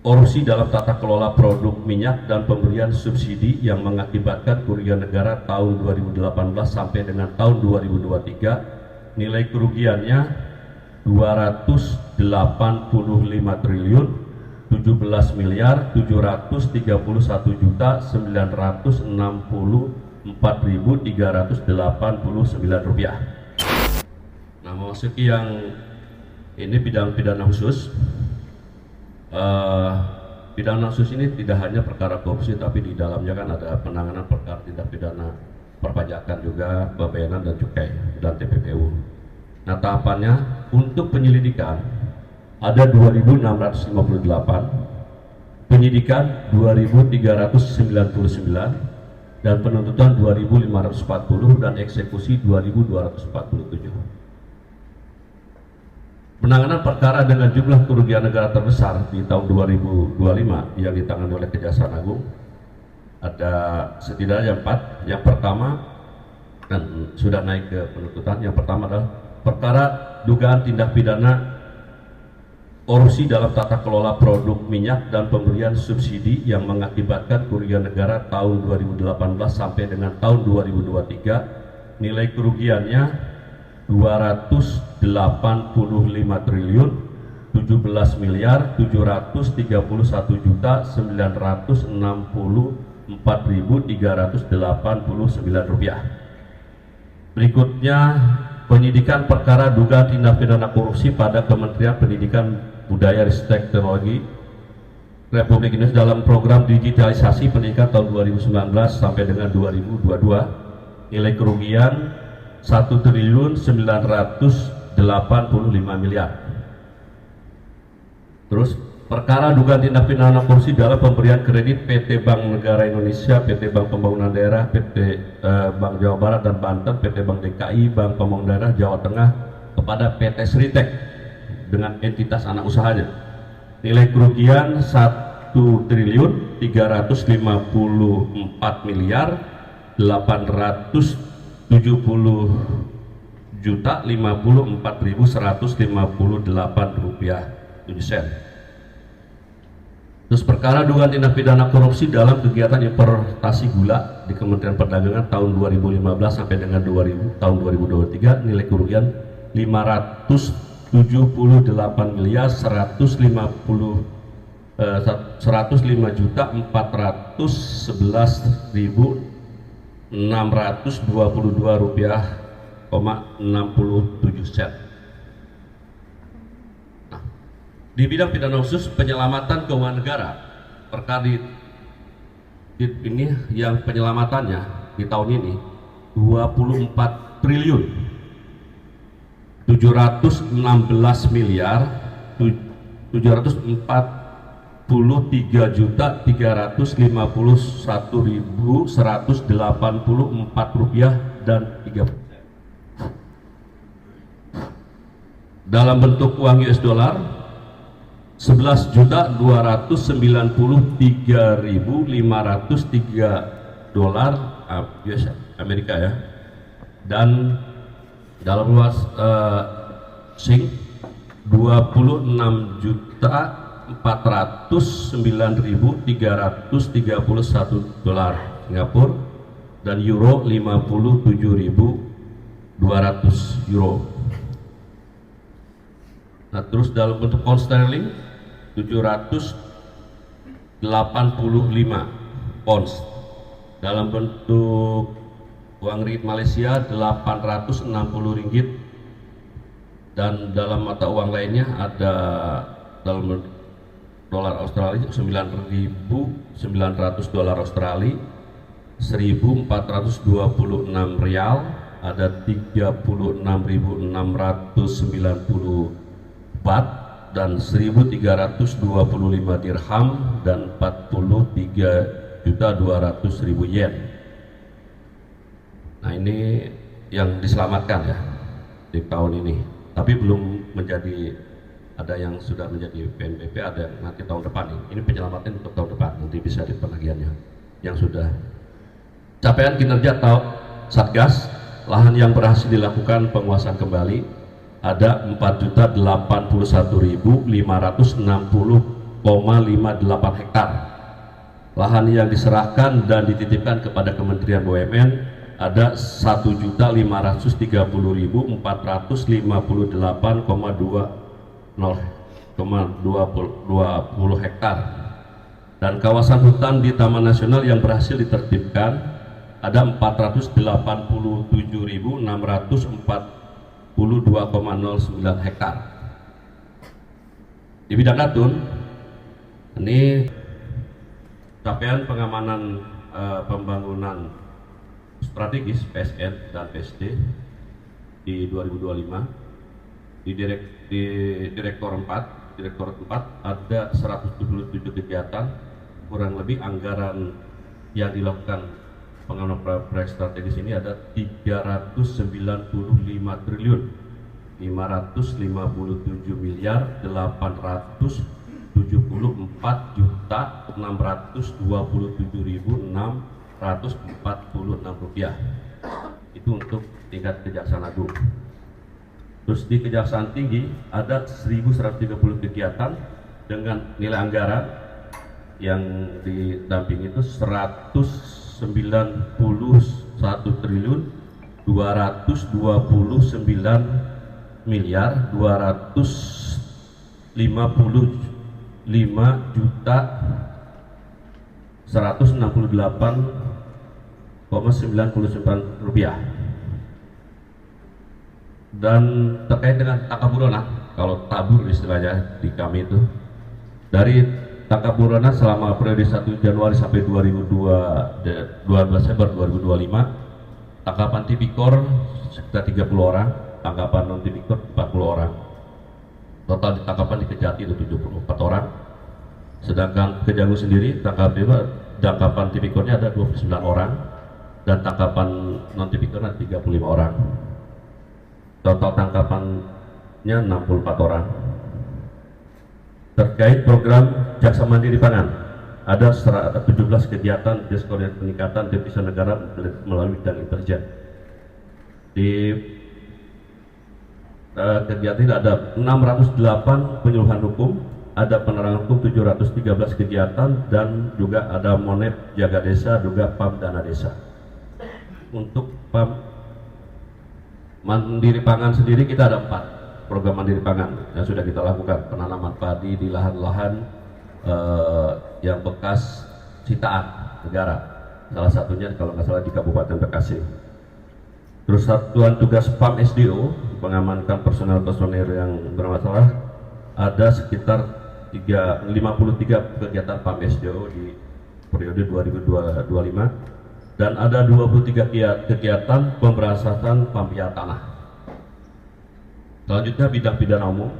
korupsi dalam tata kelola produk minyak dan pemberian subsidi yang mengakibatkan kerugian negara tahun 2018 sampai dengan tahun 2023 nilai kerugiannya 285 triliun 17 miliar 731 juta 964.389 rupiah. Nah, memasuki yang ini bidang pidana khusus. Pidana khusus ini tidak hanya perkara korupsi, tapi di dalamnya kan ada penanganan perkara tindak pidana perpajakan juga, babayanan dan cukai dan TPPU. Nah, tahapannya untuk penyelidikan ada 2.658, penyidikan 2.399 dan penuntutan 2.540 dan eksekusi 2.247. Penanganan perkara dengan jumlah kerugian negara terbesar di tahun 2025 yang ditangani oleh Kejaksaan Agung ada setidaknya 4. Yang pertama, dan sudah naik ke penuntutan, yang pertama adalah perkara dugaan tindak pidana korupsi dalam tata kelola produk minyak dan pemberian subsidi yang mengakibatkan kerugian negara tahun 2018 sampai dengan tahun 2023 nilai kerugiannya 285 triliun 17 miliar 731 juta 964.389 rupiah. Berikutnya penyidikan perkara dugaan tindak pidana korupsi pada Kementerian Pendidikan Budaya Ristek Teknologi Republik Indonesia dalam program digitalisasi pendidikan tahun 2019 sampai dengan 2022 nilai kerugian 1.985 miliar. Terus perkara dugaan tindak pidana korupsi dalam pemberian kredit PT Bank Negara Indonesia, PT Bank Pembangunan Daerah, PT Bank Jawa Barat dan Banten, PT Bank DKI, Bank Pembangunan Daerah Jawa Tengah kepada PT Sritek dengan entitas anak usahanya. Nilai kerugian 1.354 miliar 870 juta 54.158 rupiah 7 sen. Terus perkara dugaan tindak pidana korupsi dalam kegiatan importasi gula di Kementerian Perdagangan tahun 2015 sampai dengan tahun 2023 nilai kerugian 578 miliar 105 juta 411.622 rupiah 67 sen. Nah, di bidang pidana khusus penyelamatan keuangan negara, perkara ini yang penyelamatannya di tahun ini 24 triliun 716 miliar 743 juta 351.184 rupiah dan 3 dalam bentuk uang US dollar 11.293.503 dolar US Amerika ya, dan dalam luas Sing 26.409.331 dolar Singapura dan euro 57.200 euro. Nah, terus dalam bentuk pound sterling 785 pounds, dalam bentuk uang ringgit Malaysia 860 ringgit, dan dalam mata uang lainnya ada dalam dolar Australia 9.900 dolar Australia, 1.426 rial, ada 36.690 baht dan 1.325 dirham dan 43.200.000 yen. Nah, ini yang diselamatkan ya di tahun ini, tapi belum menjadi, ada yang sudah menjadi PNBP, ada yang nanti tahun depan. Ini penyelamatan untuk tahun depan, nanti bisa di penagihannya yang sudah. Capaian kinerja Satgas lahan yang berhasil dilakukan penguasaan kembali ada 4.081.560 hektar. Lahan yang diserahkan dan dititipkan kepada Kementerian BUMN ada 1.538,20 hektar. Dan kawasan hutan di Taman Nasional yang berhasil ditertibkan ada 487.642,09 hektar. Di bidang Datun, ini capaian pengamanan pembangunan strategis PSN dan PSD di 2025 di Direktorat 4 ada 177 kegiatan, kurang lebih anggaran yang dilakukan pengamanan proyek strategis ini ada 395 triliun 557 miliar 800.627.646 rupiah. Itu untuk tingkat Kejaksaan Agung. Terus di Kejaksaan Tinggi ada 1.130 kegiatan dengan nilai anggaran yang didampingi itu 191 triliun 229 miliar 255 juta 168,99 rupiah. Dan terkait dengan Takaburana, kalau tabur istilahnya di kami itu, dari Takaburana selama periode 1 Januari sampai 12 Desember 2025, tangkapan tipikor sekitar 30 orang, tangkapan non tipikor 40 orang. Total tangkapan di Kejati itu 74 orang. Sedangkan Kejagung sendiri tangkapan tipikornya ada 29 orang dan tangkapan non tipikor ada 35 orang. Total tangkapannya 64 orang. Terkait program Jaksa Mandiri Pangan, ada 17 kegiatan diskon peningkatan devisa negara melalui bidang intelijen. Di kegiatan ini ada 608 penyuluhan hukum, ada penerangan hukum 713 kegiatan, dan juga ada monet jaga desa, juga PAM dana desa. Untuk PAM Mandiri Pangan sendiri kita ada 4 program Mandiri Pangan yang sudah kita lakukan, penanaman padi di lahan-lahan yang bekas sitaan negara, salah satunya kalau nggak salah di Kabupaten Bekasi. Terus satuan tugas PAM SDO mengamankan personel yang bermasalah, ada sekitar 53 kegiatan PAM SDO di periode 2025, dan ada 23 kegiatan pemberantasan mafia tanah. Selanjutnya bidang pidana umum,